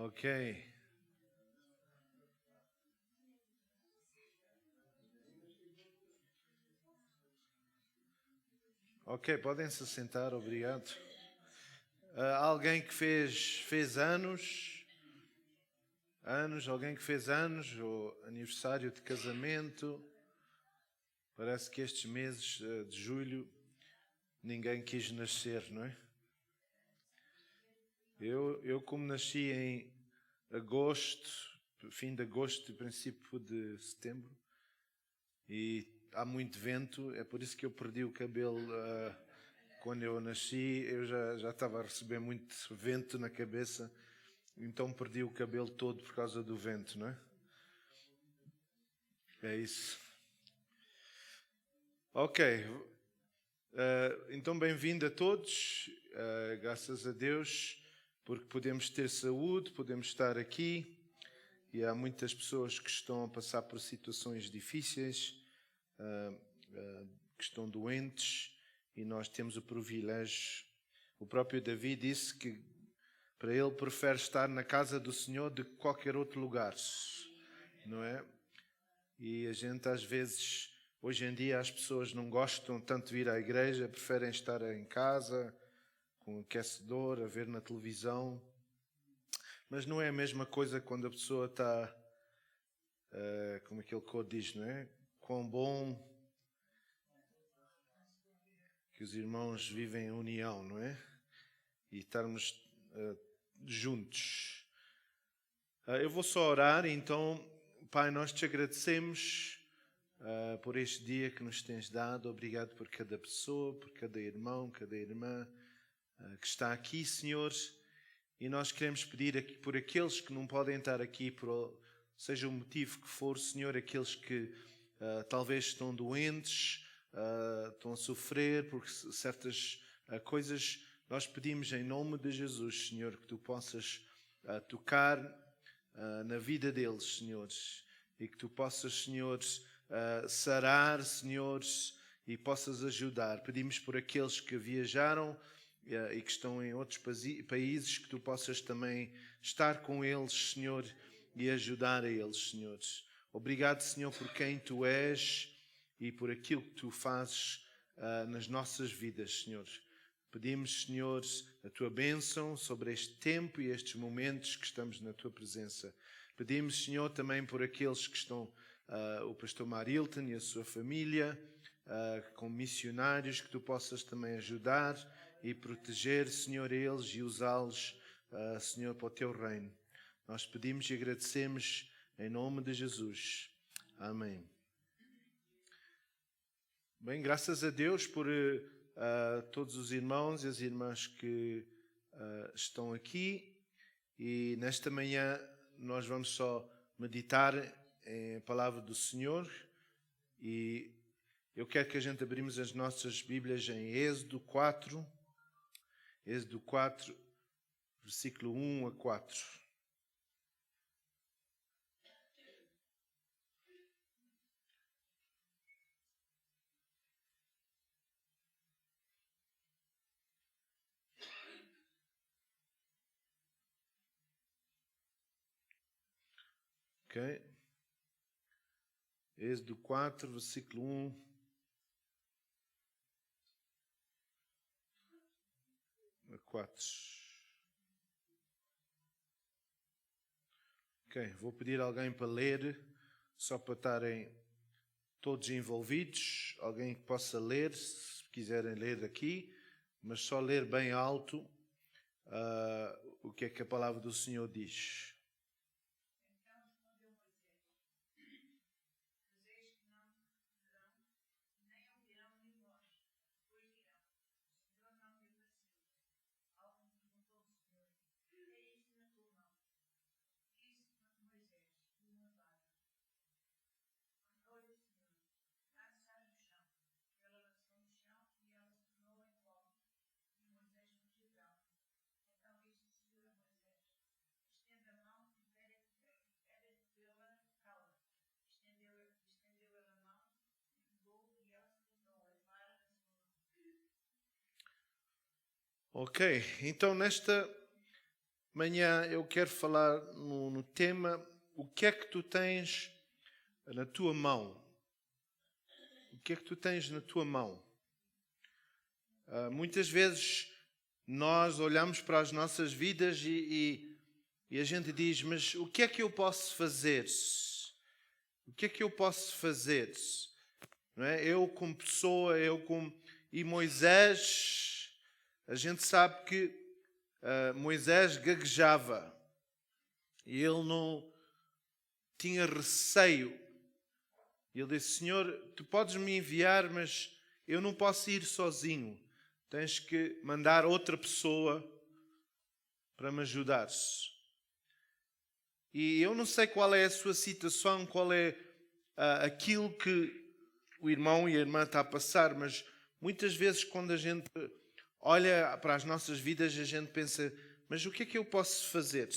Ok. Ok, podem se sentar, obrigado. Alguém que fez anos, alguém que fez anos, ou aniversário de casamento. Parece que estes meses de julho ninguém quis nascer, não é? Eu como nasci em agosto, fim de agosto e princípio de setembro, e há muito vento, é por isso que eu perdi o cabelo. Quando eu nasci, eu já estava a receber muito vento na cabeça, então perdi o cabelo todo por causa do vento, não é? É isso. Ok. Então, bem-vindo a todos. Graças a Deus, porque podemos ter saúde, podemos estar aqui. E há muitas pessoas que estão a passar por situações difíceis, que estão doentes, e nós temos o privilégio. O próprio Davi disse que para ele prefere estar na casa do Senhor do que qualquer outro lugar, não é? E a gente às vezes, hoje em dia, as pessoas não gostam tanto de vir à igreja, preferem estar em casa, com o aquecedor, a ver na televisão. Mas não é a mesma coisa quando a pessoa está, como aquele code diz, não é? Quão bom que os irmãos vivem em união, não é? E estarmos juntos. Eu vou só orar, então, Pai, nós te agradecemos por este dia que nos tens dado. Obrigado por cada pessoa, por cada irmão, cada irmã que está aqui, Senhor. E nós queremos pedir aqui por aqueles que não podem estar aqui, seja o motivo que for, Senhor, aqueles que talvez estão doentes, estão a sofrer por certas coisas. Nós pedimos em nome de Jesus, Senhor, que tu possas tocar na vida deles, Senhor, e que tu possas, Senhor, sarar, Senhor, e possas ajudar. Pedimos por aqueles que viajaram e que estão em outros países, que tu possas também estar com eles, Senhor, e ajudar a eles, Senhor. Obrigado, Senhor, por quem tu és e por aquilo que tu fazes nas nossas vidas, Senhor. Pedimos, Senhor, a tua bênção sobre este tempo e estes momentos que estamos na tua presença. Pedimos, Senhor, também por aqueles que estão, o pastor Marilton e a sua família, como missionários, que tu possas também ajudar e proteger, Senhor, eles e usá-los, Senhor, para o teu reino. Nós pedimos e agradecemos em nome de Jesus. Amém. Bem, graças a Deus por todos os irmãos e as irmãs que estão aqui. E nesta manhã nós vamos só meditar em a palavra do Senhor. E eu quero que a gente abrimos as nossas Bíblias em Êxodo 4, versículo 1 a 4. Ok? Êxodo 4, versículo 1 a 4. Ok, vou pedir a alguém para ler, só para estarem todos envolvidos. Alguém que possa ler, se quiserem ler aqui, mas só ler bem alto o que é que a palavra do Senhor diz. Ok, então nesta manhã eu quero falar no tema: o que é que tu tens na tua mão? O que é que tu tens na tua mão? Muitas vezes nós olhamos para as nossas vidas e a gente diz: mas o que é que eu posso fazer? O que é que eu posso fazer? Não é? Eu como pessoa, E Moisés, a gente sabe que Moisés gaguejava e ele não tinha receio. Ele disse: Senhor, tu podes me enviar, mas eu não posso ir sozinho. Tens que mandar outra pessoa para me ajudar. E eu não sei qual é a sua situação, qual é aquilo que o irmão e a irmã está a passar, mas muitas vezes quando a gente olha para as nossas vidas, a gente pensa: mas o que é que eu posso fazer?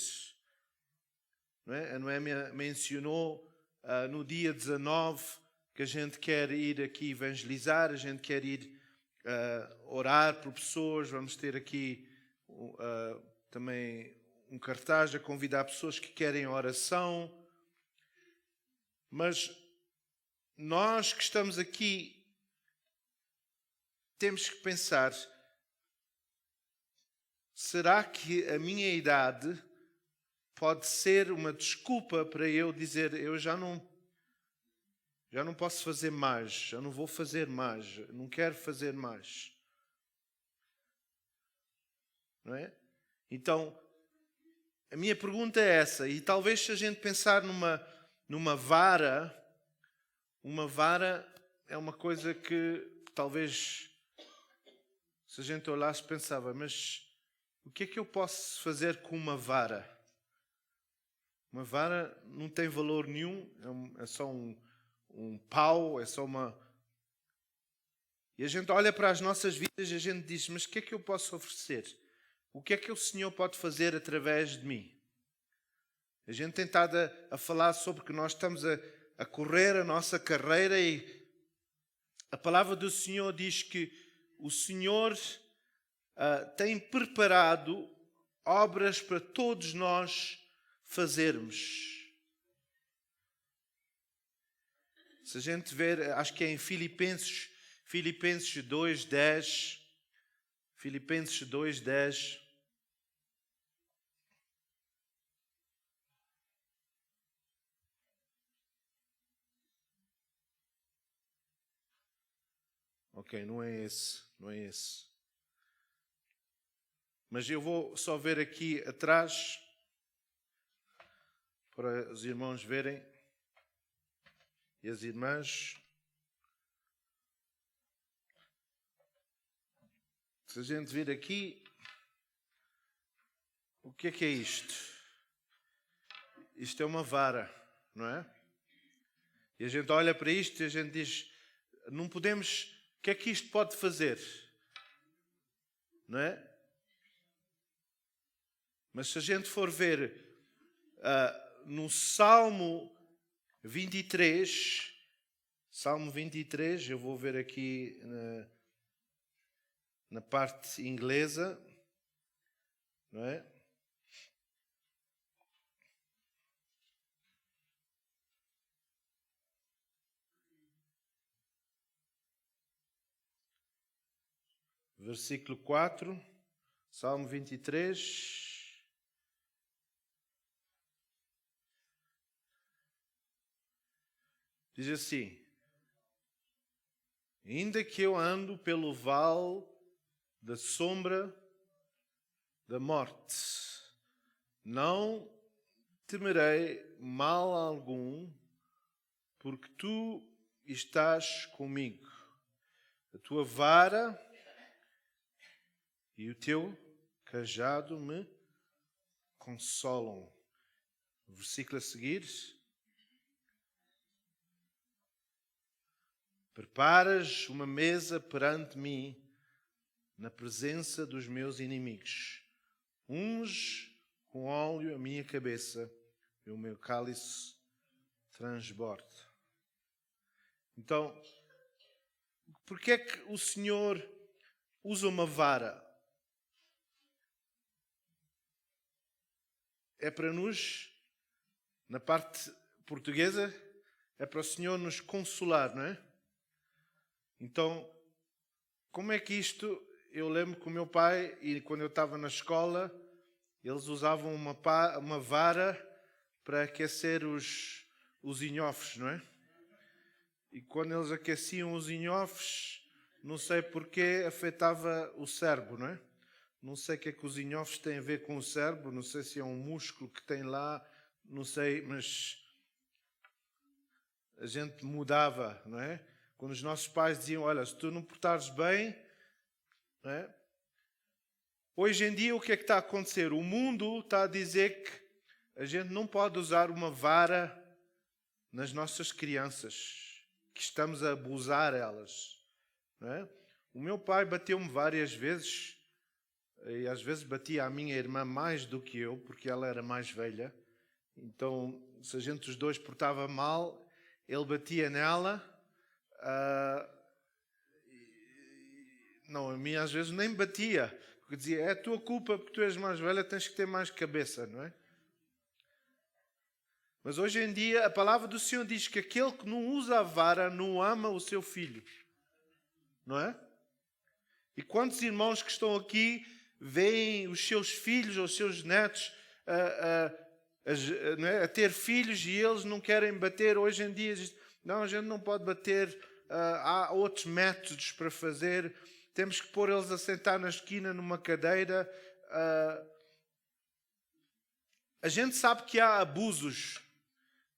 Não é? A Noémia mencionou no dia 19 que a gente quer ir aqui evangelizar, a gente quer ir orar por pessoas. Vamos ter aqui também um cartaz a convidar pessoas que querem oração. Mas nós que estamos aqui temos que pensar: será que a minha idade pode ser uma desculpa para eu dizer: eu já não posso fazer mais, já não vou fazer mais, não quero fazer mais? Não é? Então, a minha pergunta é essa, e talvez se a gente pensar numa vara, uma vara é uma coisa que talvez, se a gente olhasse, pensava: mas o que é que eu posso fazer com uma vara? Uma vara não tem valor nenhum, é só um pau, é só uma... E a gente olha para as nossas vidas e a gente diz: mas o que é que eu posso oferecer? O que é que o Senhor pode fazer através de mim? A gente tem estado a falar sobre que nós estamos a correr a nossa carreira e a palavra do Senhor diz que o Senhor tem preparado obras para todos nós fazermos. Se a gente ver, acho que é em Filipenses 2:10, Filipenses 2:10. Ok, não é esse. Mas eu vou só ver aqui atrás, para os irmãos verem, e as irmãs. Se a gente vir aqui, o que é isto? Isto é uma vara, não é? E a gente olha para isto e a gente diz: não podemos... O que é que isto pode fazer? Não é? Mas se a gente for ver no Salmo 23, eu vou ver aqui na parte inglesa, não é? Versículo 4, Salmo 23. Diz assim: ainda que eu ando pelo vale da sombra da morte, não temerei mal algum, porque tu estás comigo. A tua vara e o teu cajado me consolam. O versículo a seguir: preparas uma mesa perante mim, na presença dos meus inimigos. Unges com óleo a minha cabeça e o meu cálice transborda. Então, por que é que o Senhor usa uma vara? é para nos, na parte portuguesa, é para o Senhor nos consolar, não é? Então, como é que isto... Eu lembro que o meu pai, e quando eu estava na escola, eles usavam uma vara para aquecer os inhofes, não é? E quando eles aqueciam os inhofes, não sei porquê, afetava o cérebro, não é? Não sei o que é que os inhofes têm a ver com o cérebro, não sei se é um músculo que tem lá, não sei, mas a gente mudava, não é? Quando os nossos pais diziam, olha, se tu não portares bem, não é? Hoje em dia o que é que está a acontecer? O mundo está a dizer que a gente não pode usar uma vara nas nossas crianças, que estamos a abusar elas, não é? O meu pai bateu-me várias vezes, e às vezes batia a minha irmã mais do que eu, porque ela era mais velha. Então, se a gente os dois portava mal, ele batia nela. Não, a mim às vezes nem batia, porque dizia, é a tua culpa porque tu és mais velha, tens que ter mais cabeça, não é? Mas hoje em dia a palavra do Senhor diz que aquele que não usa a vara não ama o seu filho, não é? E quantos irmãos que estão aqui veem os seus filhos ou os seus netos não é? A ter filhos e eles não querem bater? Hoje em dia não, a gente não pode bater, há outros métodos para fazer, temos que pôr eles a sentar na esquina numa cadeira. A gente sabe que há abusos,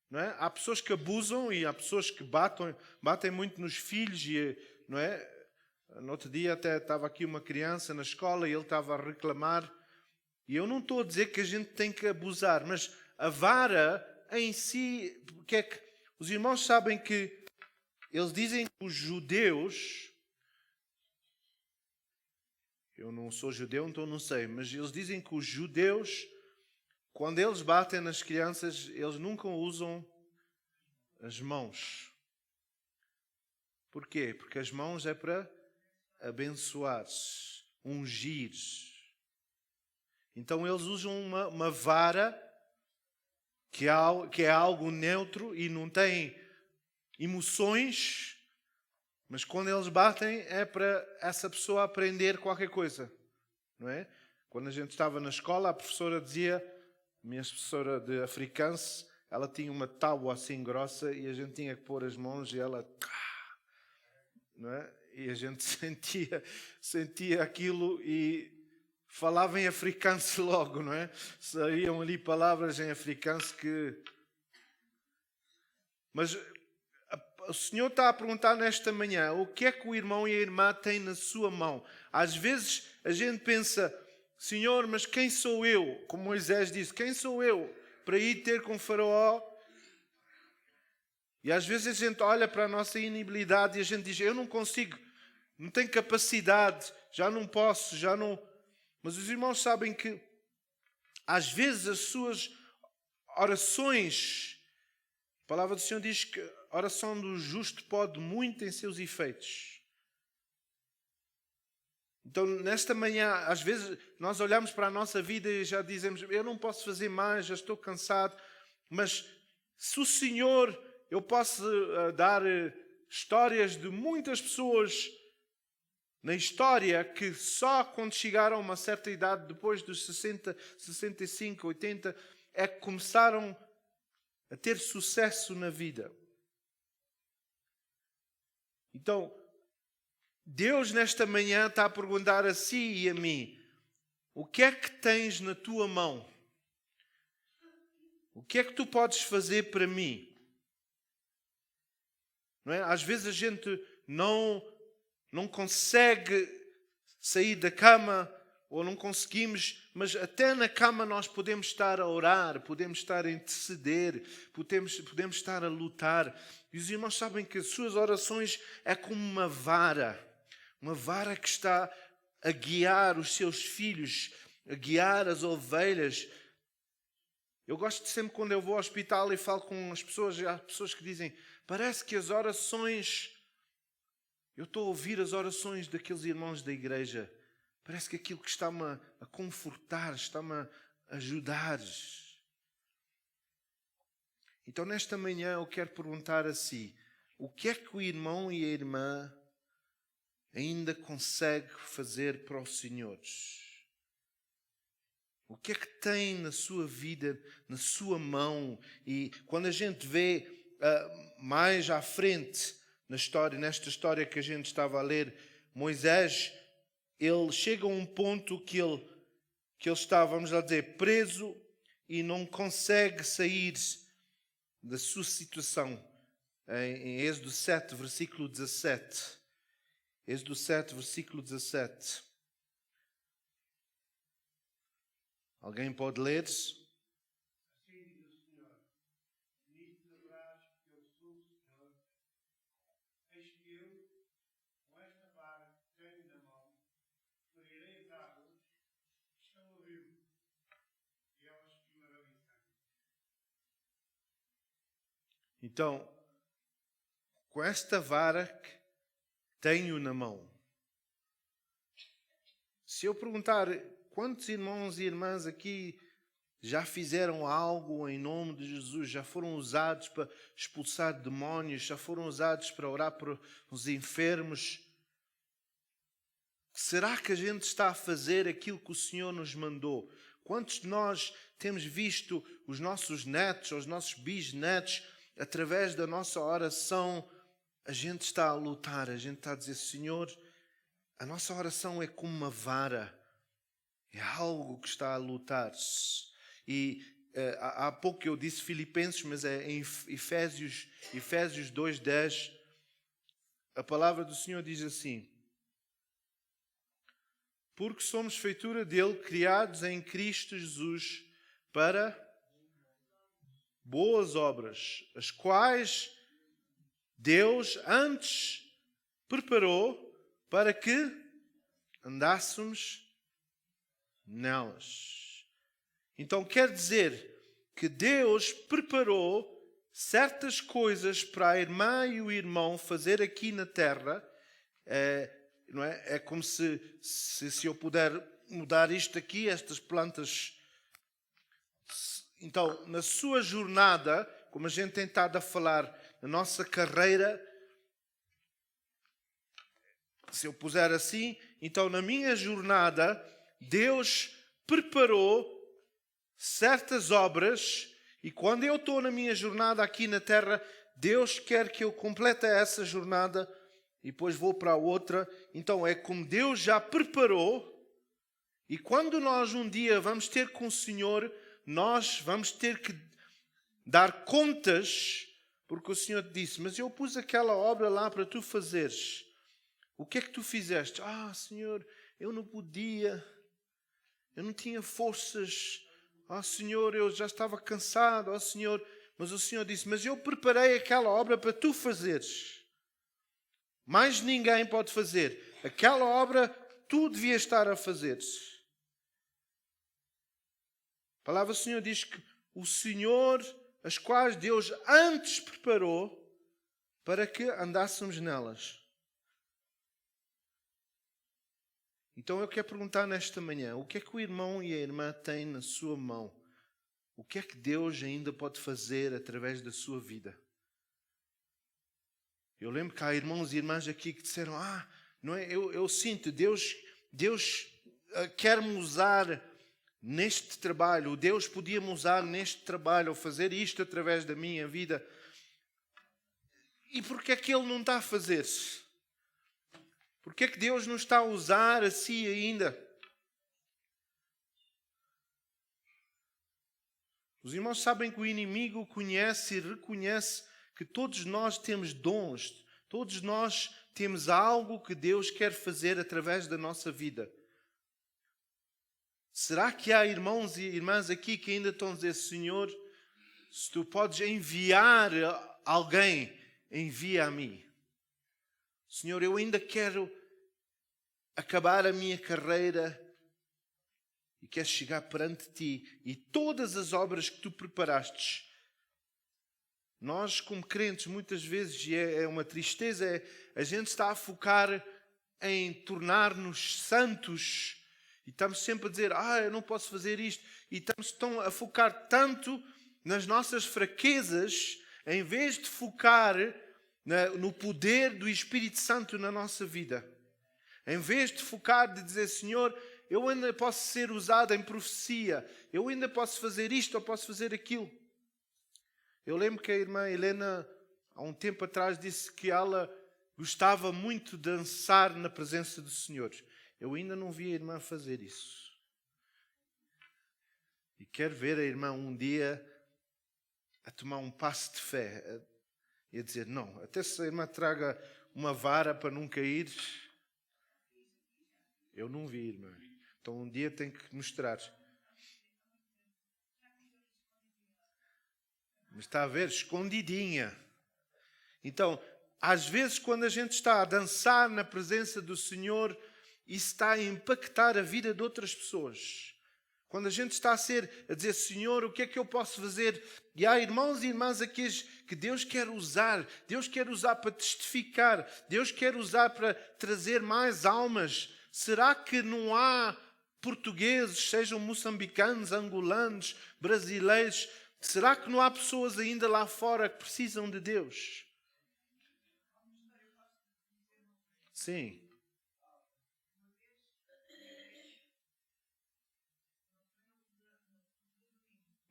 não é? Há pessoas que abusam e há pessoas que batem muito nos filhos, não é? No outro dia até estava aqui uma criança na escola e ele estava a reclamar. E eu não estou a dizer que a gente tem que abusar, mas a vara em si, porque é que os irmãos sabem que eles dizem que os judeus, eu não sou judeu, então não sei, mas eles dizem que os judeus, quando eles batem nas crianças, eles nunca usam as mãos. Porquê? Porque as mãos é para abençoar, ungir. Então eles usam uma vara que é algo neutro e não tem emoções, mas quando eles batem é para essa pessoa aprender qualquer coisa, não é? Quando a gente estava na escola, a professora dizia, a minha professora de africano, ela tinha uma tábua assim grossa e a gente tinha que pôr as mãos e ela... Não é? E a gente sentia aquilo e falava em africano logo, não é? Saíam ali palavras em africano que... Mas o Senhor está a perguntar nesta manhã, o que é que o irmão e a irmã têm na sua mão? Às vezes a gente pensa, Senhor, mas quem sou eu? Como Moisés disse, quem sou eu para ir ter com Faraó? E às vezes a gente olha para a nossa inabilidade e a gente diz, eu não consigo, não tenho capacidade, já não posso, já não... Mas os irmãos sabem que às vezes as suas orações, a palavra do Senhor diz que a oração do justo pode muito em seus efeitos. Então, nesta manhã, às vezes nós olhamos para a nossa vida e já dizemos, eu não posso fazer mais, já estou cansado. Mas se o Senhor, eu posso dar histórias de muitas pessoas na história que só quando chegaram a uma certa idade, depois dos 60, 65, 80, é que começaram a ter sucesso na vida. Então, Deus nesta manhã está a perguntar a si e a mim, o que é que tens na tua mão? O que é que tu podes fazer para mim? Não é? Às vezes a gente não consegue sair da cama ou não conseguimos, mas até na cama nós podemos estar a orar, podemos estar a interceder, podemos estar a lutar. E os irmãos sabem que as suas orações é como uma vara que está a guiar os seus filhos, a guiar as ovelhas. Eu gosto de sempre, quando eu vou ao hospital e falo com as pessoas, há pessoas que dizem, parece que as orações, eu estou a ouvir as orações daqueles irmãos da igreja, parece que aquilo que está-me a confortar, está-me a ajudar. Então, nesta manhã, eu quero perguntar a si, o que é que o irmão e a irmã ainda consegue fazer para o Senhor? O que é que tem na sua vida, na sua mão? E quando a gente vê mais à frente nesta história que a gente estava a ler, Moisés, ele chega a um ponto que ele está, vamos lá dizer, preso e não consegue sair da sua situação. Em Êxodo 7, versículo 17. Êxodo 7, versículo 17. Alguém pode ler? Assim diz o Senhor, nisto saberás que eu sou o Senhor. Eis que eu, com esta vara que tenho na mão, ferirei as águas que estão no rio, e elas queimarão em sangue. Então, com esta vara que tenho na mão, se eu perguntar quantos irmãos e irmãs aqui já fizeram algo em nome de Jesus, já foram usados para expulsar demónios, já foram usados para orar por os enfermos, será que a gente está a fazer aquilo que o Senhor nos mandou? Quantos de nós temos visto os nossos netos, os nossos bisnetos, através da nossa oração, a gente está a lutar, a gente está a dizer, Senhor, a nossa oração é como uma vara, é algo que está a lutar-se. E há pouco eu disse Filipenses, mas é em Efésios 2:10, a palavra do Senhor diz assim, porque somos feitura dele, criados em Cristo Jesus, para boas obras, as quais Deus antes preparou para que andássemos nelas. Então quer dizer que Deus preparou certas coisas para a irmã e o irmão fazer aqui na terra. Não é? É como se eu puder mudar isto aqui, estas plantas. Então, na sua jornada, como a gente tem estado a falar, na nossa carreira, se eu puser assim, então na minha jornada, Deus preparou certas obras e quando eu estou na minha jornada aqui na terra, Deus quer que eu complete essa jornada e depois vou para a outra. Então é como Deus já preparou e quando nós um dia vamos ter com o Senhor, nós vamos ter que dar contas, porque o Senhor disse, mas eu pus aquela obra lá para tu fazeres. O que é que tu fizeste? Senhor, eu não podia. Eu não tinha forças. Senhor, eu já estava cansado. Senhor, mas o Senhor disse, mas eu preparei aquela obra para tu fazeres. Mais ninguém pode fazer. Aquela obra tu devias estar a fazer. A palavra do Senhor diz que o Senhor, as quais Deus antes preparou para que andássemos nelas. Então eu quero perguntar nesta manhã, o que é que o irmão e a irmã têm na sua mão? O que é que Deus ainda pode fazer através da sua vida? Eu lembro que há irmãos e irmãs aqui que disseram, não é? Eu sinto, Deus quer-me usar neste trabalho, Deus podia-me usar neste trabalho, ou fazer isto através da minha vida. E por que é que Ele não está a fazer? Por que é que Deus não está a usar assim ainda? Os irmãos sabem que o inimigo conhece e reconhece que todos nós temos dons, todos nós temos algo que Deus quer fazer através da nossa vida. Será que há irmãos e irmãs aqui que ainda estão a dizer, Senhor, se tu podes enviar alguém, envia a mim. Senhor, eu ainda quero acabar a minha carreira e quero chegar perante Ti. E todas as obras que Tu preparaste, nós como crentes muitas vezes, e é uma tristeza, a gente está a focar em tornar-nos santos e estamos sempre a dizer, eu não posso fazer isto. E estamos tão a focar tanto nas nossas fraquezas, em vez de focar no poder do Espírito Santo na nossa vida. Em vez de focar, de dizer, Senhor, eu ainda posso ser usado em profecia, eu ainda posso fazer isto ou posso fazer aquilo. Eu lembro que a irmã Helena, há um tempo atrás, disse que ela gostava muito de dançar na presença do Senhor. Eu ainda não vi a irmã fazer isso. E quero ver a irmã um dia a tomar um passo de fé e a dizer, não, até se a irmã traga uma vara para não cair, eu não vi, irmã. Então um dia tem que mostrar. Mas está a ver, escondidinha. Então, às vezes quando a gente está a dançar na presença do Senhor, isso está a impactar a vida de outras pessoas. Quando a gente está a dizer, Senhor, o que é que eu posso fazer? E há irmãos e irmãs aqui que Deus quer usar. Deus quer usar para testificar. Deus quer usar para trazer mais almas. Será que não há portugueses, sejam moçambicanos, angolanos, brasileiros? Será que não há pessoas ainda lá fora que precisam de Deus? Sim.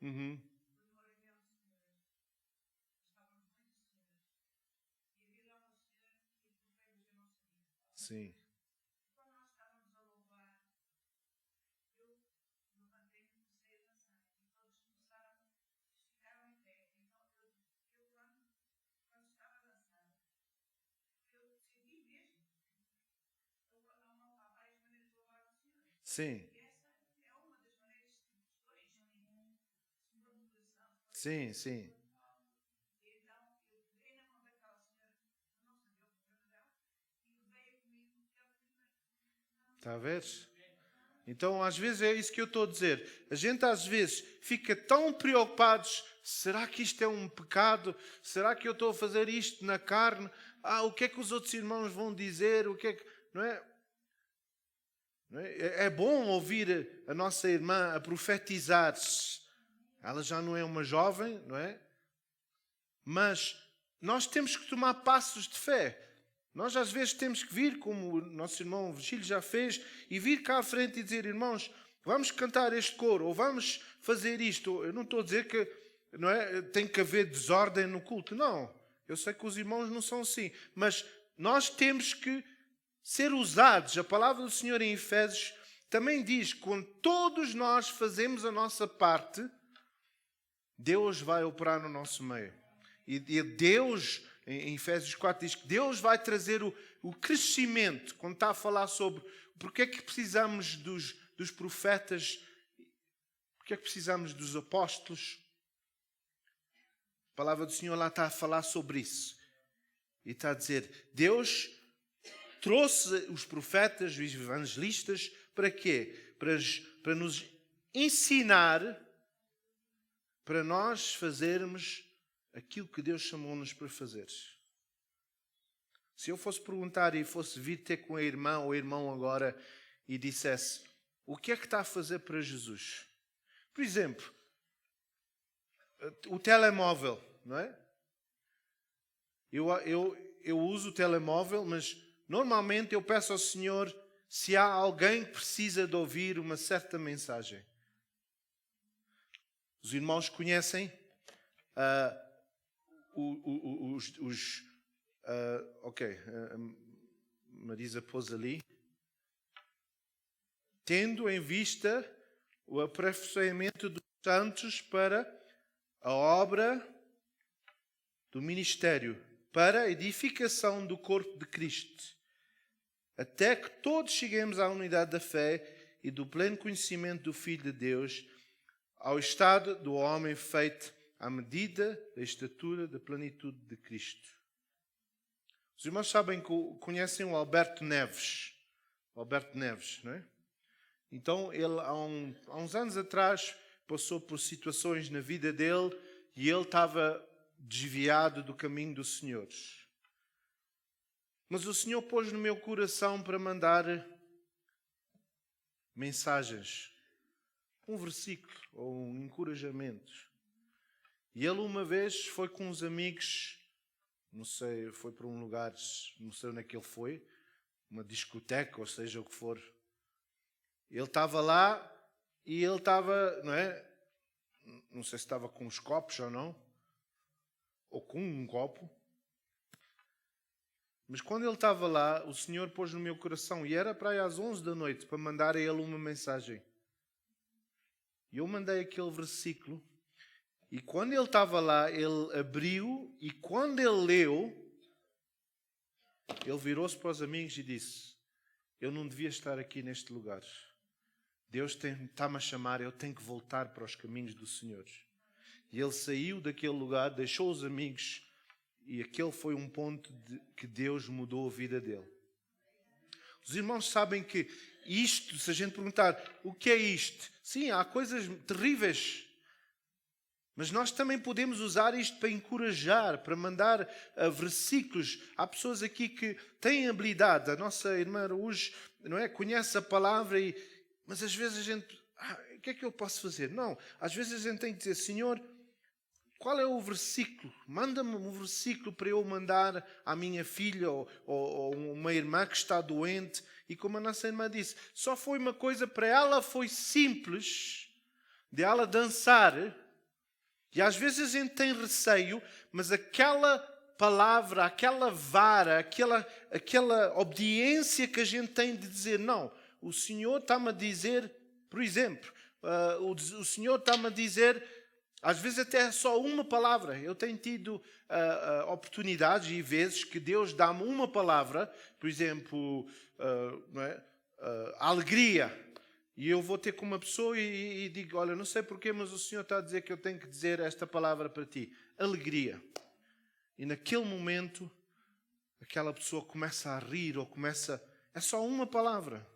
Uhum. Sim. Sim. Sim, sim. Está a ver? Então, às vezes, é isso que eu estou a dizer. A gente, às vezes, fica tão preocupados. Será que isto é um pecado? Será que eu estou a fazer isto na carne? O que é que os outros irmãos vão dizer? O que é que... Não é? Não é? É bom ouvir a nossa irmã a profetizar-se. Ela já não é uma jovem, não é? Mas nós temos que tomar passos de fé. Nós às vezes temos que vir, como o nosso irmão Virgílio já fez, e vir cá à frente e dizer, irmãos, vamos cantar este coro, ou vamos fazer isto. Eu não estou a dizer que não é, tem que haver desordem no culto. Não, eu sei que os irmãos não são assim. Mas nós temos que ser usados. A palavra do Senhor em Efésios também diz que quando todos nós fazemos a nossa parte, Deus vai operar no nosso meio. E Deus, em Efésios 4, diz que Deus vai trazer o crescimento. Quando está a falar sobre porque é que precisamos dos profetas, porque é que precisamos dos apóstolos. A palavra do Senhor lá está a falar sobre isso. E está a dizer, Deus trouxe os profetas, os evangelistas, para quê? Para nos ensinar, para nós fazermos aquilo que Deus chamou-nos para fazer. Se eu fosse perguntar e fosse vir ter com a irmã ou o irmão agora e dissesse, o que é que está a fazer para Jesus? Por exemplo, o telemóvel, não é? Eu uso o telemóvel, mas normalmente eu peço ao Senhor se há alguém que precisa de ouvir uma certa mensagem. Os irmãos conhecem Marisa pôs ali. Tendo em vista o aperfeiçoamento dos santos para a obra do ministério, para a edificação do corpo de Cristo, até que todos cheguemos à unidade da fé e do pleno conhecimento do Filho de Deus, ao estado do homem feito à medida da estatura da plenitude de Cristo. Os irmãos sabem que conhecem o Alberto Neves. Alberto Neves, não é? Então, ele há uns anos atrás passou por situações na vida dele e ele estava desviado do caminho do Senhor. Mas o Senhor pôs no meu coração para mandar mensagens, um versículo ou um encorajamento. E ele uma vez foi com uns amigos, não sei, foi para um lugar, não sei onde é que ele foi, uma discoteca, ou seja o que for. Ele estava lá e ele estava, não é? Não sei se estava com os copos ou não, ou com um copo. Mas quando ele estava lá, o Senhor pôs no meu coração, e era para aí às 11 da noite, para mandar a ele uma mensagem. E eu mandei aquele versículo, e quando ele estava lá, ele abriu, e quando ele leu, ele virou-se para os amigos e disse: eu não devia estar aqui neste lugar. Deus está-me a chamar, eu tenho que voltar para os caminhos do Senhor. E ele saiu daquele lugar, deixou os amigos, e aquele foi um ponto que Deus mudou a vida dele. Os irmãos sabem que isto, se a gente perguntar o que é isto, sim, há coisas terríveis, mas nós também podemos usar isto para encorajar, para mandar versículos. Há pessoas aqui que têm habilidade. A nossa irmã hoje, não é, conhece a palavra, mas às vezes a gente, o que é que eu posso fazer? Não, às vezes a gente tem que dizer: Senhor, qual é o versículo? Manda-me um versículo para eu mandar à minha filha ou uma irmã que está doente. E como a nossa irmã disse, só foi uma coisa para ela, foi simples, de ela dançar. E às vezes a gente tem receio, mas aquela palavra, aquela vara, aquela obediência que a gente tem de dizer: não, o Senhor está-me a dizer, por exemplo, o Senhor está-me a dizer, às vezes até só uma palavra. Eu tenho tido oportunidades e vezes que Deus dá-me uma palavra, por exemplo, não é? Alegria. E eu vou ter com uma pessoa e digo: olha, não sei porquê, mas o Senhor está a dizer que eu tenho que dizer esta palavra para ti. Alegria. E naquele momento, aquela pessoa começa a rir ou começa... É só uma palavra.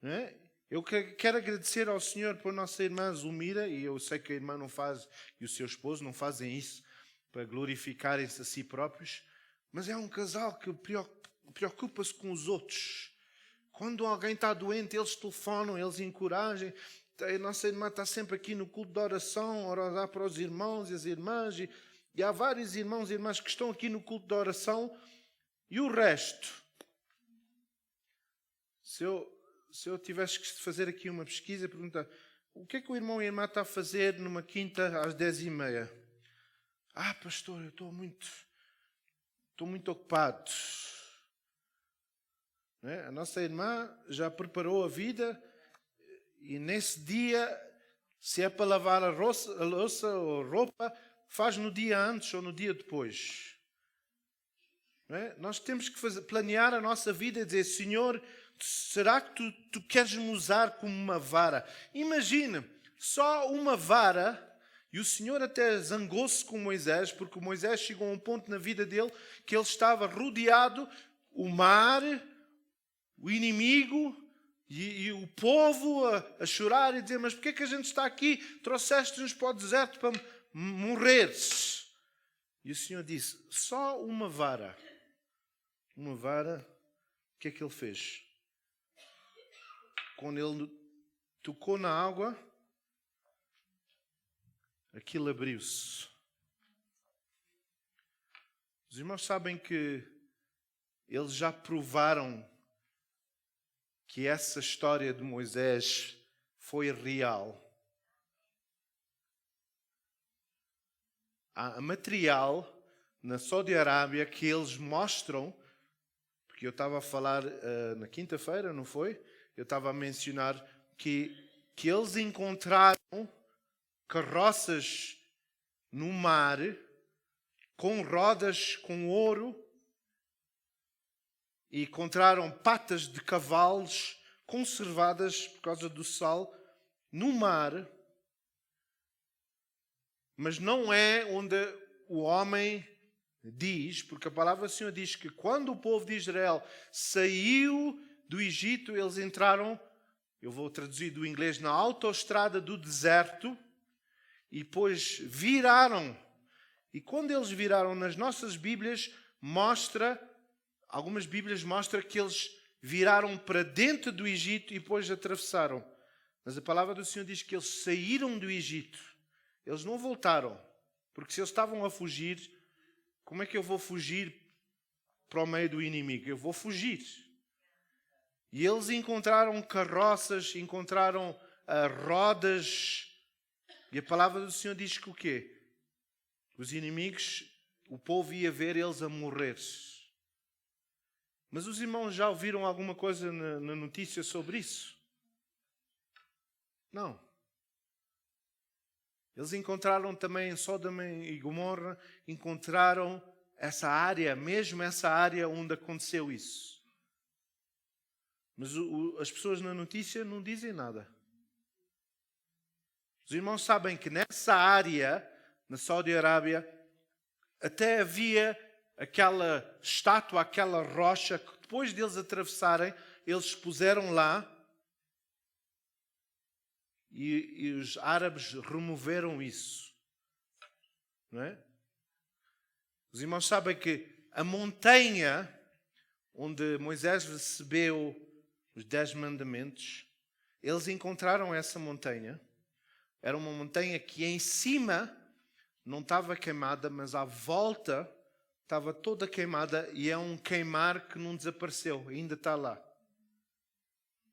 Não é? Eu quero agradecer ao Senhor por nossa irmã Zulmira, e eu sei que a irmã não faz, e o seu esposo não fazem isso para glorificarem-se a si próprios, mas é um casal que preocupa-se com os outros. Quando alguém está doente, eles telefonam, eles encorajam. A nossa irmã está sempre aqui no culto de oração, a orar para os irmãos e as irmãs. E há vários irmãos e irmãs que estão aqui no culto de oração. E o resto? Se eu tivesse que fazer aqui uma pesquisa, perguntar: o que é que o irmão e a irmã está a fazer numa quinta às 10h30? Pastor, eu estou muito ocupado. A nossa irmã já preparou a vida, e nesse dia, se é para lavar a louça ou a roupa, faz no dia antes ou no dia depois. Nós temos que planear a nossa vida e dizer: Senhor, será que tu queres me usar como uma vara? Imagina, só uma vara. E o Senhor até zangou-se com Moisés, porque Moisés chegou a um ponto na vida dele que ele estava rodeado, o mar, o inimigo e o povo a chorar e dizer: mas porquê que a gente está aqui? Trouxeste-nos para o deserto para morreres. E o Senhor disse: só uma vara. Uma vara. O que é que ele fez? Quando ele tocou na água, aquilo abriu-se. Os irmãos sabem que eles já provaram que essa história de Moisés foi real. Há material na Saudi Arábia que eles mostram, porque eu estava a falar na quinta-feira, não foi? Eu estava a mencionar que eles encontraram carroças no mar com rodas com ouro, e encontraram patas de cavalos conservadas por causa do sal no mar, mas não é onde o homem diz, porque a palavra do Senhor diz que quando o povo de Israel saiu do Egito, eles entraram, eu vou traduzir do inglês, na autoestrada do deserto, e depois viraram. E quando eles viraram, nas nossas Bíblias algumas Bíblias mostram que eles viraram para dentro do Egito e depois atravessaram. Mas a palavra do Senhor diz que eles saíram do Egito. Eles não voltaram. Porque se eles estavam a fugir, como é que eu vou fugir para o meio do inimigo? Eu vou fugir. E eles encontraram carroças, encontraram rodas. E a palavra do Senhor diz que o quê? Os inimigos, o povo ia ver eles a morrer. Mas os irmãos já ouviram alguma coisa na notícia sobre isso? Não. Eles encontraram também em Sodoma e Gomorra, encontraram essa área, mesmo essa área onde aconteceu isso. Mas as pessoas na notícia não dizem nada. Os irmãos sabem que nessa área, na Saudi Arábia, até havia aquela estátua, aquela rocha, que depois deles atravessarem, eles puseram lá e os árabes removeram isso. Não é? Os irmãos sabem que a montanha onde Moisés recebeu os 10 mandamentos, eles encontraram essa montanha. Era uma montanha que em cima não estava queimada, mas à volta estava toda queimada, e é um queimar que não desapareceu, ainda está lá.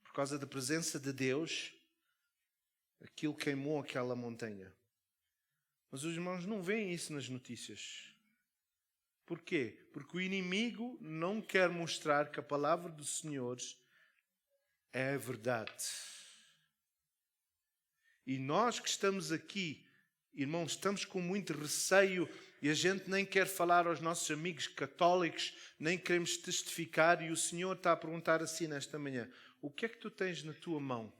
Por causa da presença de Deus, aquilo queimou aquela montanha. Mas os irmãos não veem isso nas notícias. Porquê? Porque o inimigo não quer mostrar que a palavra do Senhor é a verdade. E nós que estamos aqui, irmãos, estamos com muito receio e a gente nem quer falar aos nossos amigos católicos, nem queremos testificar, e o Senhor está a perguntar assim nesta manhã: o que é que tu tens na tua mão?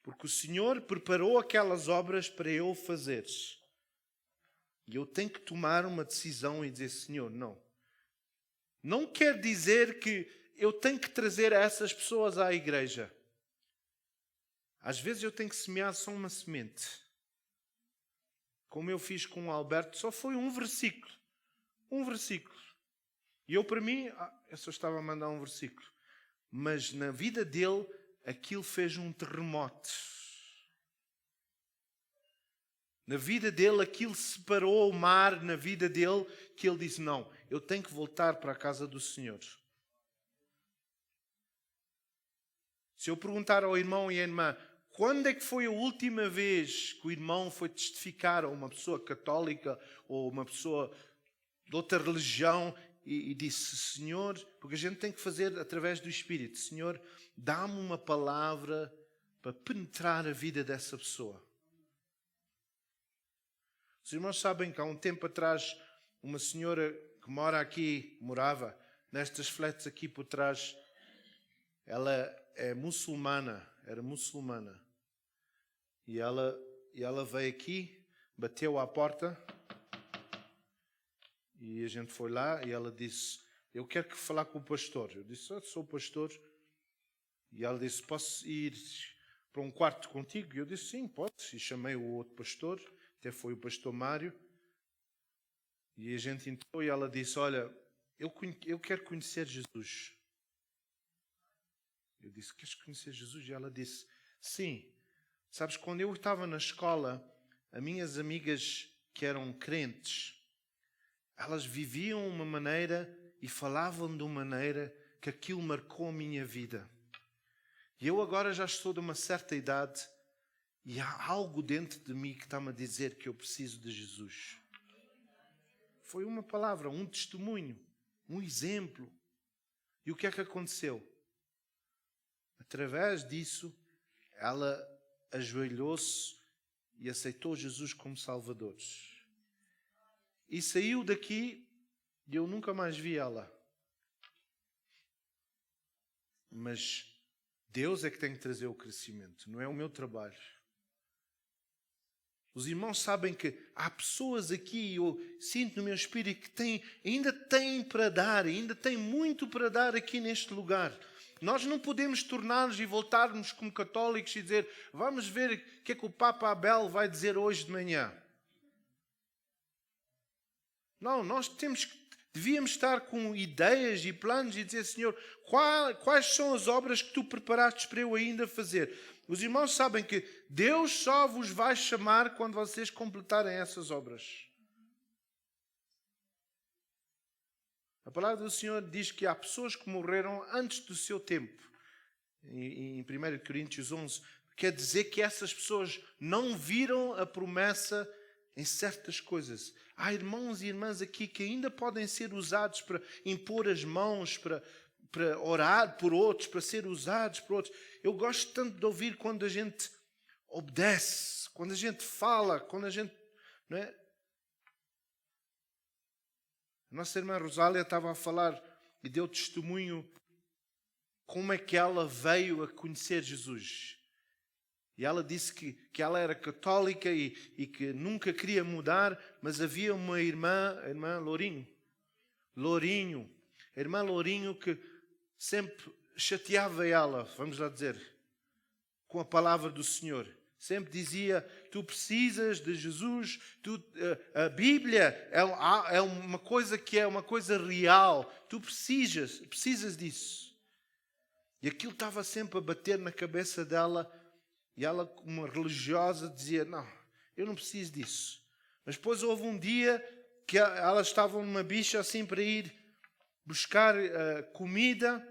Porque o Senhor preparou aquelas obras para eu fazeres. E eu tenho que tomar uma decisão e dizer: Senhor, não. Não quer dizer que eu tenho que trazer essas pessoas à igreja. Às vezes eu tenho que semear só uma semente. Como eu fiz com o Alberto, só foi um versículo. Um versículo. E eu, para mim, eu só estava a mandar um versículo. Mas na vida dele, aquilo fez um terremoto. Na vida dele, aquilo separou o mar na vida dele, que ele disse: não, eu tenho que voltar para a casa do Senhor. Se eu perguntar ao irmão e à irmã, quando é que foi a última vez que o irmão foi testificar a uma pessoa católica ou uma pessoa de outra religião e disse: Senhor, porque a gente tem que fazer através do Espírito, Senhor, dá-me uma palavra para penetrar a vida dessa pessoa. Os irmãos sabem que há um tempo atrás uma senhora que morava nestas flats aqui por trás, ela é muçulmana, era muçulmana. E ela veio aqui, bateu à porta e a gente foi lá e ela disse: eu quero falar com o pastor. Eu disse: sou o pastor. E ela disse: posso ir para um quarto contigo? E eu disse: sim, podes. E chamei o outro pastor, até foi o pastor Mário. E a gente entrou e ela disse: olha, eu quero conhecer Jesus. Eu disse: queres conhecer Jesus? E ela disse: sim. Sabes, quando eu estava na escola, as minhas amigas que eram crentes, elas viviam uma maneira e falavam de uma maneira que aquilo marcou a minha vida. E eu agora já estou de uma certa idade e há algo dentro de mim que está-me a dizer que eu preciso de Jesus. Foi uma palavra, um testemunho, um exemplo. E o que é que aconteceu? Através disso, ela ajoelhou-se e aceitou Jesus como Salvador. E saiu daqui e eu nunca mais vi ela. Mas Deus é que tem que trazer o crescimento, não é o meu trabalho. Os irmãos sabem que há pessoas aqui, eu sinto no meu espírito, que ainda têm para dar, ainda têm muito para dar aqui neste lugar. Nós não podemos tornar-nos e voltarmos como católicos e dizer: vamos ver o que é que o Papa Abel vai dizer hoje de manhã. Não, nós temos que Devíamos estar com ideias e planos e dizer, Senhor, quais são as obras que Tu preparaste para eu ainda fazer? Os irmãos sabem que Deus só vos vai chamar quando vocês completarem essas obras. A palavra do Senhor diz que há pessoas que morreram antes do seu tempo. Em 1 Coríntios 11, quer dizer que essas pessoas não viram a promessa em certas coisas. Há irmãos e irmãs aqui que ainda podem ser usados para impor as mãos, para orar por outros, para ser usados por outros. Eu gosto tanto de ouvir quando a gente obedece, quando a gente fala, quando a gente... Não é? A nossa irmã Rosália estava a falar e deu testemunho como é que ela veio a conhecer Jesus. E ela disse que ela era católica e que nunca queria mudar, mas havia uma irmã, a irmã Lourinho, a irmã Lourinho que sempre chateava ela, vamos lá dizer, com a palavra do Senhor. Sempre dizia, tu precisas de Jesus, a Bíblia é uma coisa que é uma coisa real, tu precisas disso. E aquilo estava sempre a bater na cabeça dela. E ela, como uma religiosa, dizia, não, eu não preciso disso. Mas depois houve um dia que elas estavam numa bicha assim para ir buscar comida.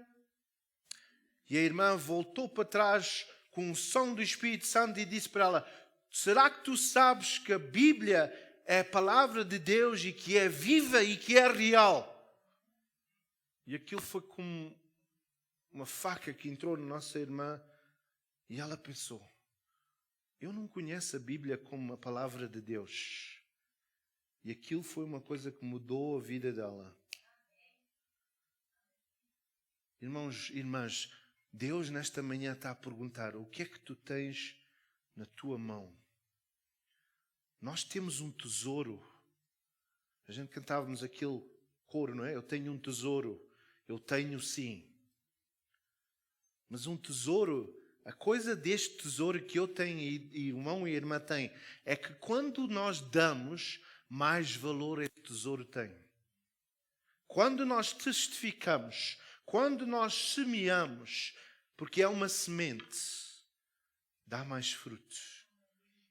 E a irmã voltou para trás com o som do Espírito Santo e disse para ela, será que tu sabes que a Bíblia é a palavra de Deus e que é viva e que é real? E aquilo foi como uma faca que entrou na nossa irmã e ela pensou, eu não conheço a Bíblia como a palavra de Deus. E aquilo foi uma coisa que mudou a vida dela. Irmãos e irmãs, Deus nesta manhã está a perguntar, o que é que tu tens na tua mão? Nós temos um tesouro. A gente cantávamos aquele coro, não é? Eu tenho um tesouro. Eu tenho sim. Mas um tesouro, a coisa deste tesouro que eu tenho e o irmão e a irmã têm, é que quando nós damos, mais valor esse tesouro tem. Quando nós testificamos, quando nós semeamos, porque é uma semente, dá mais frutos.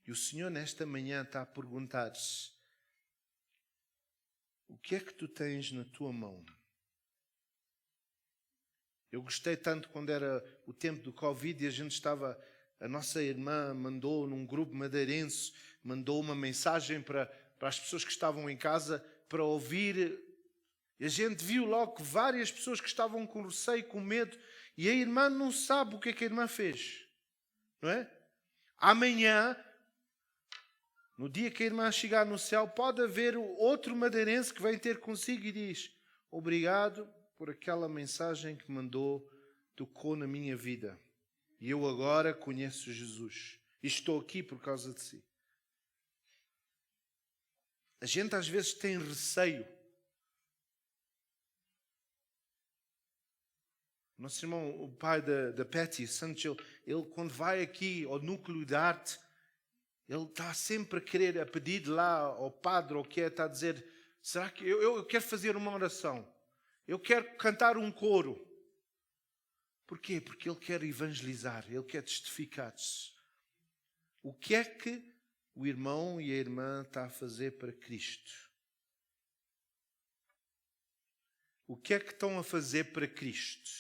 E o Senhor nesta manhã está a perguntar-se, o que é que tu tens na tua mão? Eu gostei tanto quando era o tempo do Covid e a nossa irmã mandou num grupo madeirense, mandou uma mensagem para as pessoas que estavam em casa para ouvir. E a gente viu logo que várias pessoas que estavam com receio, com medo, e a irmã não sabe o que é que a irmã fez. Não é? Amanhã, no dia que a irmã chegar no céu, pode haver outro madeirense que vem ter consigo e diz, obrigado por aquela mensagem que mandou, tocou na minha vida. E eu agora conheço Jesus. E estou aqui por causa de si. A gente às vezes tem receio. Nosso irmão, o pai da Patty Sancho, ele quando vai aqui ao núcleo de arte, ele está sempre a querer, a pedir lá ao padre ou que está a dizer, será que eu quero fazer uma oração? Eu quero cantar um coro. Porquê? Porque ele quer evangelizar, ele quer testificar-se. O que é que o irmão e a irmã está a fazer para Cristo? O que é que estão a fazer para Cristo?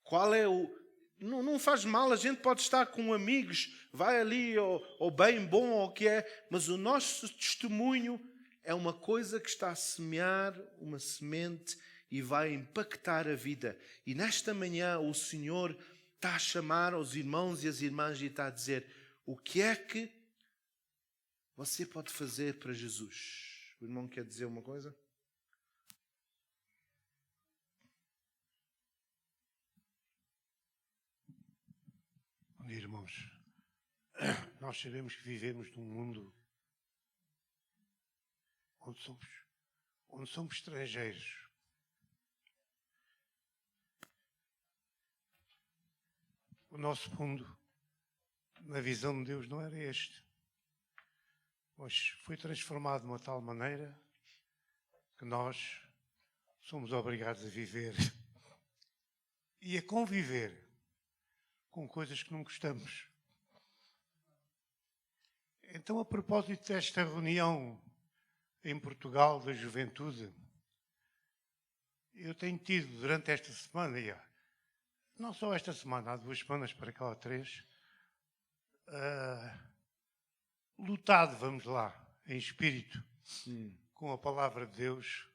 Qual é o... Não faz mal, a gente pode estar com amigos, vai ali ao bem bom ou o que é, mas o nosso testemunho é uma coisa que está a semear uma semente e vai impactar a vida. E nesta manhã o Senhor está a chamar os irmãos e as irmãs e está a dizer, o que é que você pode fazer para Jesus? O irmão quer dizer uma coisa? Bom dia, irmãos. Nós sabemos que vivemos num mundo onde somos estrangeiros. O nosso mundo, na visão de Deus, não era este. Mas foi transformado de uma tal maneira que nós somos obrigados a viver e a conviver com coisas que não gostamos. Então, a propósito desta reunião em Portugal da juventude, eu tenho tido durante esta semana, não só esta semana, há 2 semanas para cá ou 3, lutado, vamos lá, em espírito, com a palavra de Deus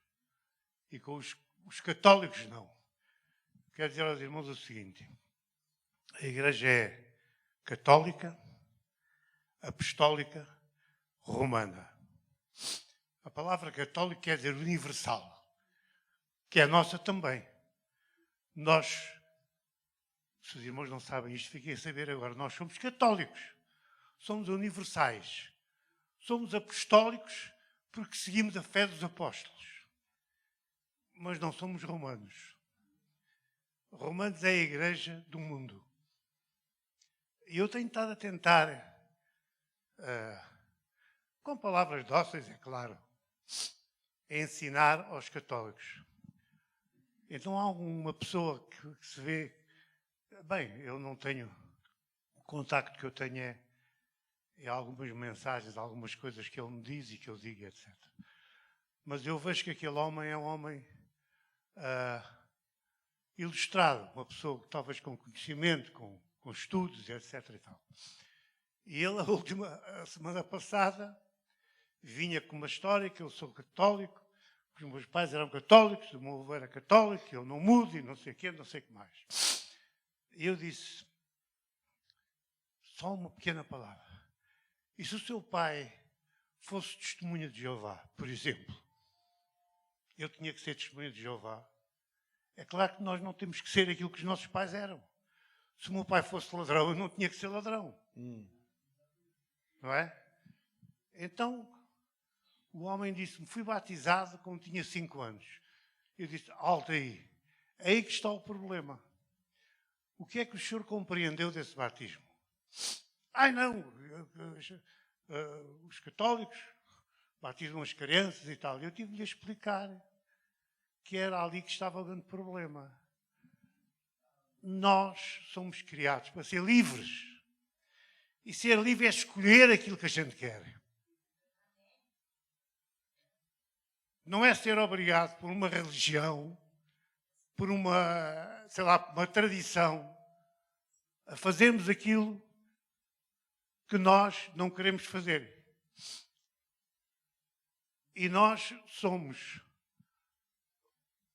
e com os católicos não. Quero dizer aos irmãos o seguinte: a Igreja é católica, apostólica, romana. A palavra católica quer dizer universal, que é nossa também. Nós, se os irmãos não sabem isto, fiquem a saber agora, nós somos católicos, somos universais, somos apostólicos porque seguimos a fé dos apóstolos, mas não somos romanos. Romanos é a Igreja do mundo. E eu tenho estado a tentar, com palavras dóceis, é claro, ensinar aos católicos. Então há uma pessoa que se vê, bem, eu não tenho, o contacto que eu tenho é algumas mensagens, algumas coisas que ele me diz e que eu digo, etc. Mas eu vejo que aquele homem é um homem ilustrado, uma pessoa talvez com conhecimento, com estudos, etc. E tal. E ele, a semana passada, vinha com uma história que eu sou católico, que os meus pais eram católicos, o meu avô era católico, que eu não mudo e não sei o quê, não sei o que mais. E eu disse, só uma pequena palavra. E se o seu pai fosse testemunha de Jeová, por exemplo, eu tinha que ser testemunha de Jeová? É claro que nós não temos que ser aquilo que os nossos pais eram. Se o meu pai fosse ladrão, eu não tinha que ser ladrão. Não é? Então, o homem disse-me, fui batizado quando tinha 5 anos. Eu disse, alto aí. É aí que está o problema. O que é que o senhor compreendeu desse batismo? Ai, não, os católicos batizam as crianças e tal. Eu tive-lhe a explicar que era ali que estava o grande problema. Nós somos criados para ser livres. E ser livre é escolher aquilo que a gente quer. Não é ser obrigado por uma religião, por uma, sei lá, uma tradição, a fazermos aquilo que nós não queremos fazer. E nós somos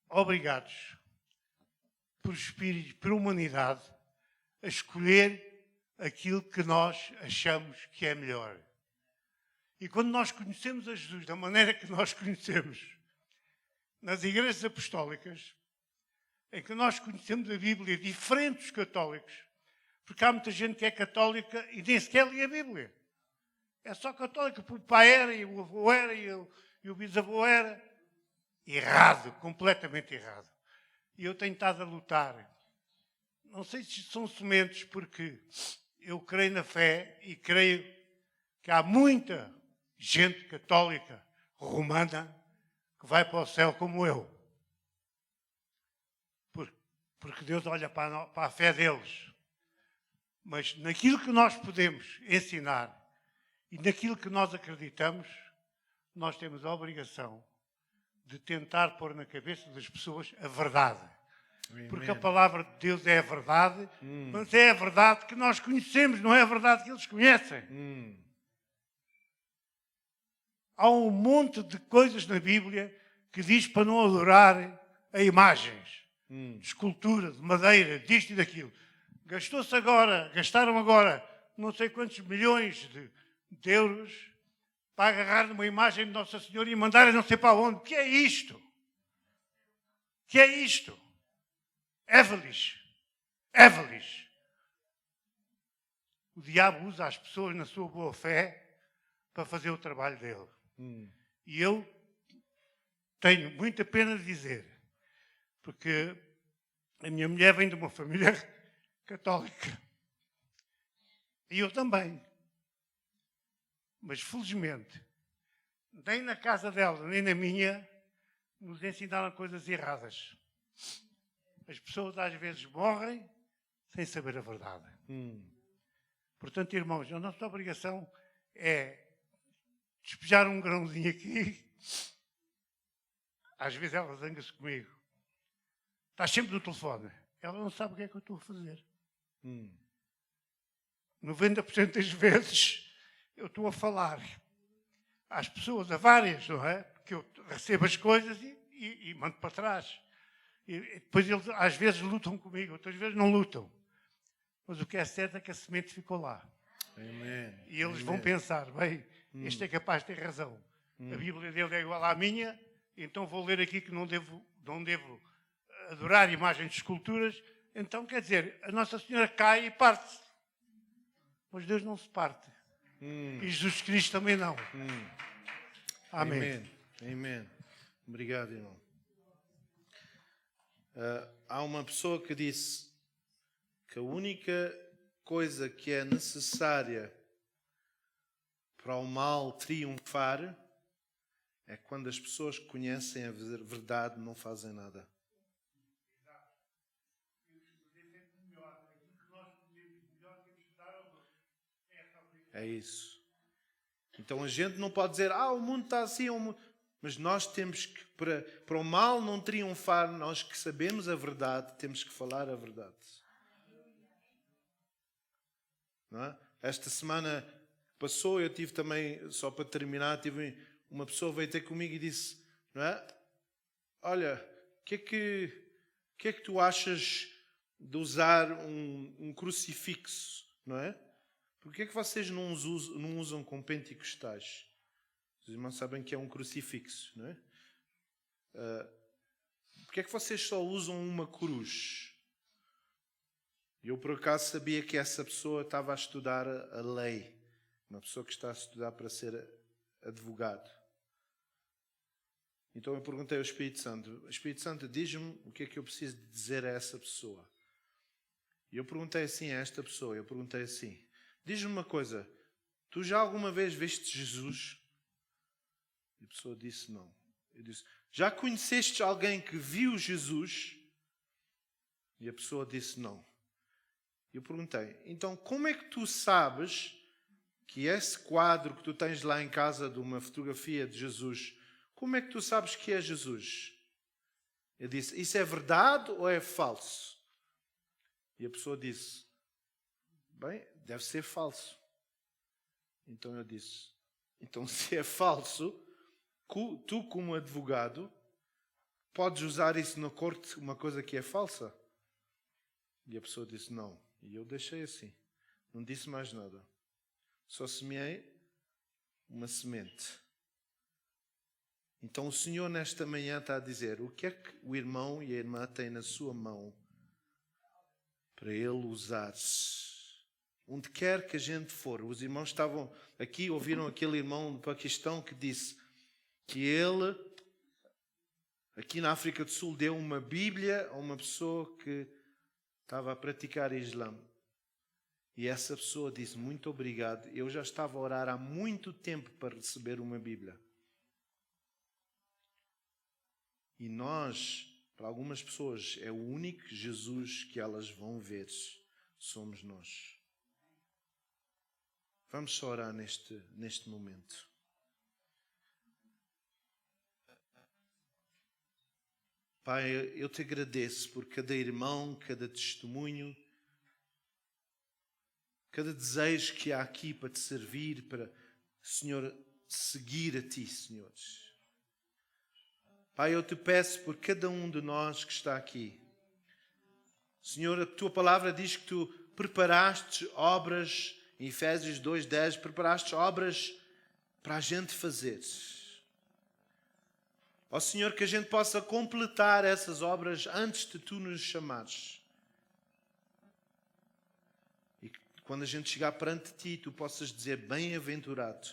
obrigados, por espírito, por humanidade, a escolher aquilo que nós achamos que é melhor. E quando nós conhecemos a Jesus da maneira que nós conhecemos, nas igrejas apostólicas, em que nós conhecemos a Bíblia diferente dos católicos, porque há muita gente que é católica e nem sequer lê a Bíblia. É só católica porque o pai era, e o avô era, e o bisavô era. Errado, completamente errado. E eu tenho estado a lutar. Não sei se são sementes, porque eu creio na fé e creio que há muita gente católica, romana, que vai para o céu como eu. Porque Deus olha para a fé deles. Mas naquilo que nós podemos ensinar e naquilo que nós acreditamos, nós temos a obrigação de tentar pôr na cabeça das pessoas a verdade. Porque a palavra de Deus é a verdade, mas é a verdade que nós conhecemos, não é a verdade que eles conhecem. Há um monte de coisas na Bíblia que diz para não adorar a imagens, de escultura, de madeira, disto e daquilo. Gastaram agora não sei quantos milhões de euros para agarrar numa imagem de Nossa Senhora e mandarem não sei para onde. O que é isto? O que é isto? Évelis. O diabo usa as pessoas na sua boa fé para fazer o trabalho dele. E eu tenho muita pena de dizer, porque a minha mulher vem de uma família católica. E eu também. Mas, felizmente, nem na casa dela, nem na minha, nos ensinaram coisas erradas. As pessoas às vezes morrem sem saber a verdade. Portanto, irmãos, a nossa obrigação é despejar um grãozinho aqui. Às vezes ela zanga-se comigo. Estás sempre no telefone. Ela não sabe o que é que eu estou a fazer. 90% das vezes eu estou a falar às pessoas, a várias, não é? Porque eu recebo as coisas e mando para trás. E depois eles às vezes lutam comigo, outras vezes não lutam. Mas o que é certo é que a semente ficou lá. Amém. E eles vão pensar, bem, este é capaz de ter razão. A Bíblia dele é igual à minha, então vou ler aqui que não devo adorar imagens de esculturas. Então, quer dizer, a Nossa Senhora cai e parte-se. Mas Deus não se parte. E Jesus Cristo também não. Amém. Amém. Obrigado, irmão. Há uma pessoa que disse que a única coisa que é necessária para o mal triunfar é quando as pessoas que conhecem a verdade não fazem nada. É isso. Então a gente não pode dizer, o mundo está assim, mas nós temos que, para o mal não triunfar, nós que sabemos a verdade, temos que falar a verdade. Não é? Esta semana passou, eu tive também, só para terminar, uma pessoa veio ter comigo e disse, não é? Olha, o que é que tu achas de usar um crucifixo, não é? Por que é que vocês não usam com pentecostais? Os irmãos sabem que é um crucifixo, não é? Por que é que vocês só usam uma cruz? Eu, por acaso, sabia que essa pessoa estava a estudar a lei. Uma pessoa que está a estudar para ser advogado. Então eu perguntei ao Espírito Santo, Espírito Santo, diz-me o que é que eu preciso dizer a essa pessoa. E eu perguntei assim a esta pessoa, diz-me uma coisa, tu já alguma vez viste Jesus? E a pessoa disse não. Eu disse, já conheceste alguém que viu Jesus? E a pessoa disse não. Eu perguntei, então como é que tu sabes que esse quadro que tu tens lá em casa de uma fotografia de Jesus, como é que tu sabes que é Jesus? Eu disse, isso é verdade ou é falso? E a pessoa disse, bem, deve ser falso. Então eu disse, então se é falso, tu como advogado, podes usar isso na corte, uma coisa que é falsa? E a pessoa disse, não. E eu deixei assim. Não disse mais nada. Só semeei uma semente. Então o Senhor nesta manhã está a dizer, o que é que o irmão e a irmã têm na sua mão para ele usar? Onde quer que a gente for. Os irmãos estavam aqui, ouviram aquele irmão do Paquistão que disse que ele, aqui na África do Sul, deu uma Bíblia a uma pessoa que estava a praticar Islã. E essa pessoa disse, muito obrigado, eu já estava a orar há muito tempo para receber uma Bíblia. E nós, para algumas pessoas, é o único Jesus que elas vão ver, somos nós. Vamos só orar neste momento. Pai, eu te agradeço por cada irmão, cada testemunho, cada desejo que há aqui para te servir, para, Senhor, seguir a Ti, Senhor. Pai, eu te peço por cada um de nós que está aqui. Senhor, a Tua palavra diz que Tu preparaste obras, em Efésios 2:10, preparaste obras para a gente fazer. Ó Senhor, que a gente possa completar essas obras antes de Tu nos chamares. E quando a gente chegar perante Ti, Tu possas dizer, bem-aventurado,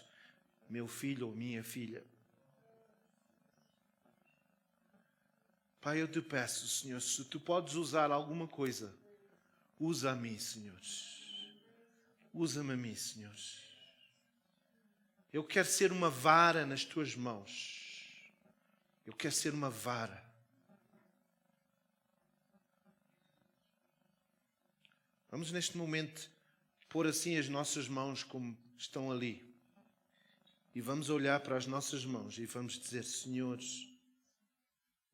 meu filho ou minha filha. Pai, eu te peço, Senhor, se Tu podes usar alguma coisa, usa a mim, Senhor. Usa-me a mim, Senhor. Eu quero ser uma vara nas Tuas mãos. Eu quero ser uma vara. Vamos neste momento pôr assim as nossas mãos como estão ali. E vamos olhar para as nossas mãos e vamos dizer: Senhor,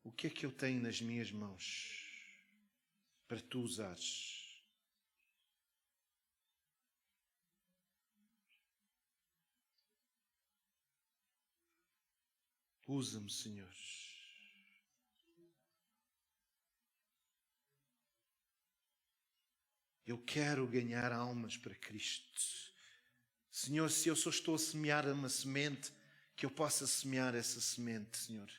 o que é que eu tenho nas minhas mãos para Tu usares? Usa-me, Senhor. Eu quero ganhar almas para Cristo. Senhor, se eu só estou a semear uma semente, que eu possa semear essa semente, Senhor.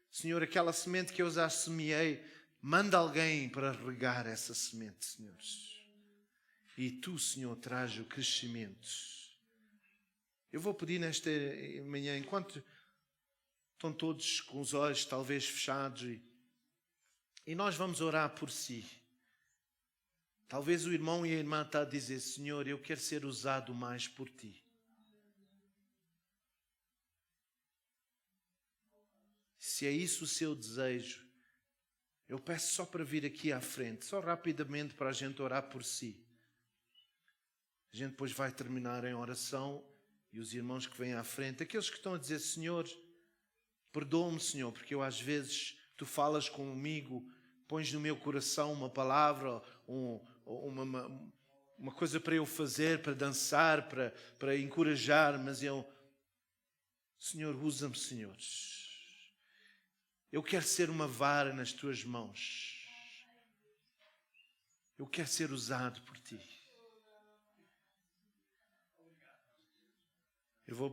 Senhor, aquela semente que eu já semeei, manda alguém para regar essa semente, Senhor. E Tu, Senhor, traz o crescimento. Eu vou pedir nesta manhã, enquanto estão todos com os olhos talvez fechados, e nós vamos orar por si. Talvez o irmão e a irmã estão a dizer: Senhor, eu quero ser usado mais por Ti. Se é isso o seu desejo, eu peço só para vir aqui à frente, só rapidamente para a gente orar por si. A gente depois vai terminar em oração e os irmãos que vêm à frente, aqueles que estão a dizer: Senhor, perdoa-me, Senhor, porque eu às vezes Tu falas comigo, pões no meu coração uma palavra, uma coisa para eu fazer, para dançar, para encorajar, mas Senhor, usa-me, Senhor. Eu quero ser uma vara nas Tuas mãos. Eu quero ser usado por Ti. Eu vou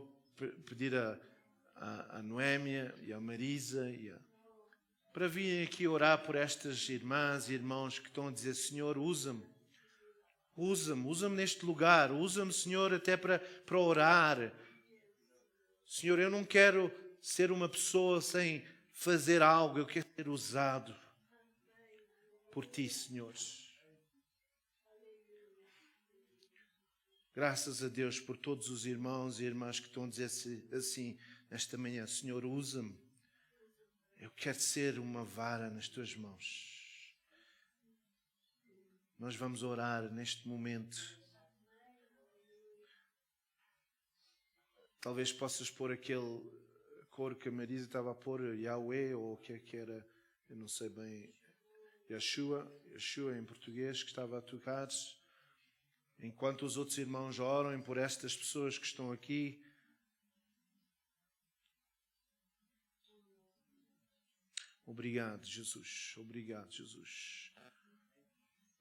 pedir a Noémia e a Marisa para virem aqui orar por estas irmãs e irmãos que estão a dizer: Senhor, usa-me. Usa-me neste lugar. Usa-me, Senhor, até para orar. Senhor, eu não quero ser uma pessoa sem fazer algo. Eu quero ser usado por Ti, Senhor. Graças a Deus por todos os irmãos e irmãs que estão a dizer assim nesta manhã: Senhor, usa-me. Eu quero ser uma vara nas Tuas mãos. Nós vamos orar neste momento. Talvez possas pôr aquele coro que a Marisa estava a pôr, Yahweh, ou o que é que era, eu não sei bem, Yeshua em português, que estava a tocar. Enquanto os outros irmãos oram por estas pessoas que estão aqui. Obrigado, Jesus. Obrigado, Jesus.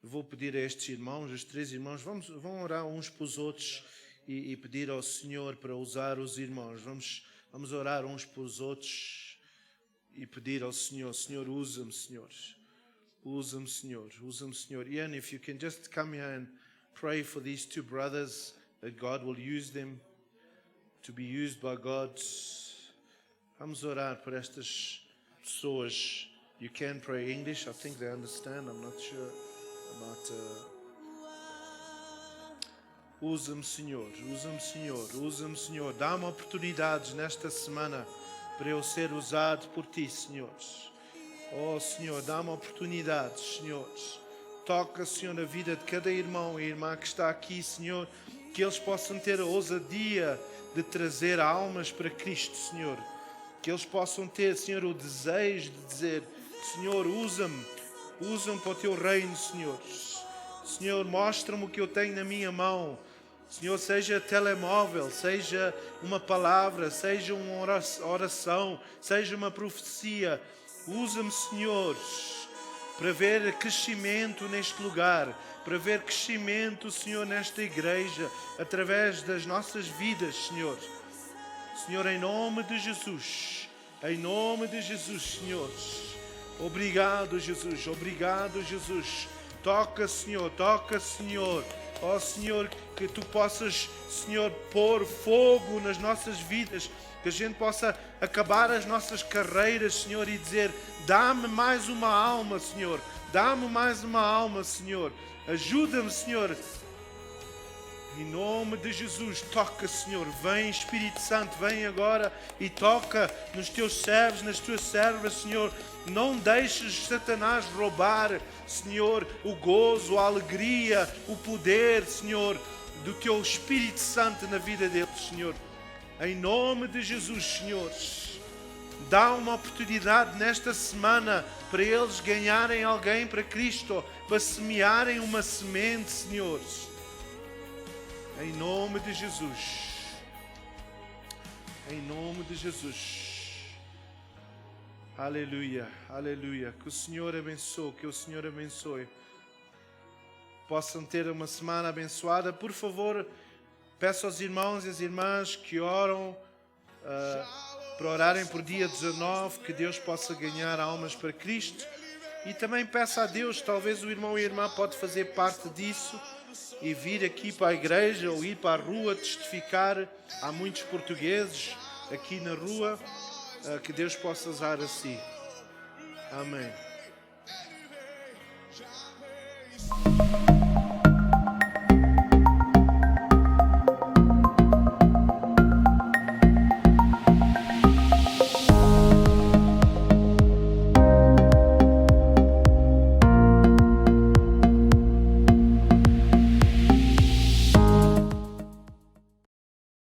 Eu vou pedir a estes irmãos, os 3 irmãos, vão orar uns para os outros e pedir ao Senhor para usar os irmãos. Vamos orar uns para os outros e pedir ao Senhor: Senhor, usa-me, Senhor. Usa-me, Senhor. Usa-me, Senhor. Ian, if you can just come here and pray for these 2 brothers, that God will use them to be used by God. Vamos orar por estas pessoas. You can pray English. I think they understand. I'm not sure about... Usa-me, Senhor. Usa-me, Senhor. Usa-me, Senhor. Dá-me oportunidades nesta semana para eu ser usado por Ti, Senhor. Oh, Senhor, dá-me oportunidades, Senhor. Toca, Senhor, na vida de cada irmão e irmã que está aqui, Senhor, que eles possam ter a ousadia de trazer almas para Cristo, Senhor. Que eles possam ter, Senhor, o desejo de dizer: Senhor, usa-me para o Teu reino, Senhor. Senhor, mostra-me o que eu tenho na minha mão. Senhor, seja telemóvel, seja uma palavra, seja uma oração, seja uma profecia. Usa-me, Senhor, para ver crescimento neste lugar, para ver crescimento, Senhor, nesta igreja, através das nossas vidas, Senhor. Senhor, em nome de Jesus, Senhor. Obrigado, Jesus, obrigado, Jesus. Toca, Senhor, ó Senhor, que Tu possas, Senhor, pôr fogo nas nossas vidas, que a gente possa acabar as nossas carreiras, Senhor, e dizer: dá-me mais uma alma, Senhor, dá-me mais uma alma, Senhor. Ajuda-me, Senhor. Em nome de Jesus, toca, Senhor. Vem, Espírito Santo, vem agora e toca nos teus servos, nas tuas servas, Senhor. Não deixes Satanás roubar, Senhor, o gozo, a alegria, o poder, Senhor, do teu Espírito Santo na vida deles, Senhor. Em nome de Jesus, Senhor. Dá uma oportunidade nesta semana para eles ganharem alguém para Cristo, para semearem uma semente, Senhor. Em nome de Jesus. Em nome de Jesus. Aleluia, aleluia. Que o Senhor abençoe, que o Senhor abençoe. Possam ter uma semana abençoada. Por favor, peço aos irmãos e às irmãs que oram, para orarem por dia 19, que Deus possa ganhar almas para Cristo. E também peço a Deus, talvez o irmão e a irmã pode fazer parte disso e vir aqui para a igreja ou ir para a rua testificar. Há muitos portugueses aqui na rua, que Deus possa usar assim. Amém.